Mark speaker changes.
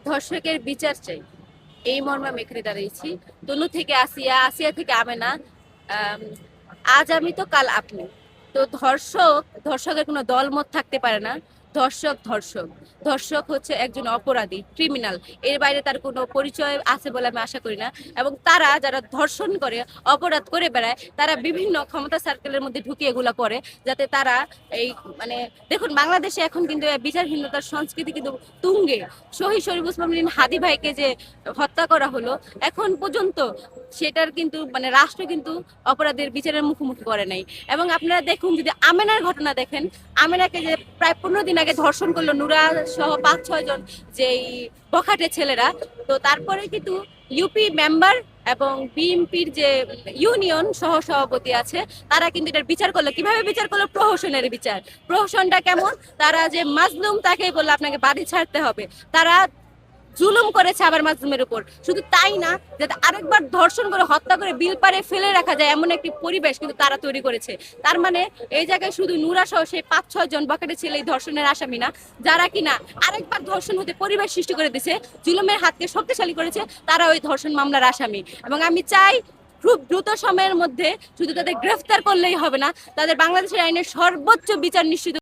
Speaker 1: ধর্ষকের বিচার চাই, এই মর্মে আমি এখানে দাঁড়িয়েছি। তনু থেকে আসিয়া, আসিয়া থেকে আমেনা। আম, আজ আমি তো কাল আপনি। তো ধর্ষকের কোনো দলমত থাকতে পারে না। ধর্ষক ধর্ষক ধর্ষক হচ্ছে একজন অপরাধী, ক্রিমিনাল। এর বাইরে তার কোনো পরিচয় আছে বলে আমি আশা করি না। এবং তারা যারা ধর্ষণ করে, অপরাধ করে বেড়ায়, তারা বিভিন্ন ক্ষমতা সার্কেলের মধ্যে ঢুকে এগুলা করে, যাতে তারা এই মানে দেখুন, বাংলাদেশে এখন কিন্তু বিচারহীনতার সংস্কৃতি কিন্তু তুঙ্গে। শহীদ শরীফ ওসমান হাদি ভাইকে যে হত্যা করা হলো, এখন পর্যন্ত সেটার কিন্তু রাষ্ট্র কিন্তু অপরাধের বিচারের মুখোমুখি করে নাই। এবং আপনারা দেখুন, যদি আমেনার ঘটনা দেখেন, আমেনাকে যে প্রায় 15 দিন আগে ধর্ষণ করলো নুরা সহ 5-6 জন যেই বখাটে ছেলেরা, তো তারপরে কিন্তু ইউপি মেম্বার এবং বিএনপির যে ইউনিয়ন সহ সভাপতি আছে, তারা কিন্তু এটার বিচার করলো। কিভাবে বিচার করলো? প্রহসনের বিচার। প্রহসনটা কেমন? তারা যে মাজলুম তাকেই বললো আপনাকে বাড়ি ছাড়তে হবে। তারা জুলুম করেছে আবার মাজলুমের উপর। শুধু তাই না, যাতে আরেকবার ধর্ষণ করে হত্যা করে বিল পারে ফেলে রাখা যায় এমন একটি পরিবেশ কিন্তু তারা তৈরি করেছে। তার মানে এই জায়গায় শুধু নুরা সহ সেই 5-6 জন বখাটে ছেলে এই ধর্ষণের আসামি না, যারা কিনা আরেকবার ধর্ষণ হতে পরিবেশ সৃষ্টি করে দিছে, জুলুমের হাতকে শক্তিশালী করেছে, তারা ওই ধর্ষণ মামলার আসামি। এবং আমি চাই খুব দ্রুত সময়ের মধ্যে শুধু তাদের গ্রেফতার করলেই হবে না, তাদের বাংলাদেশের আইনের সর্বোচ্চ বিচার নিশ্চিত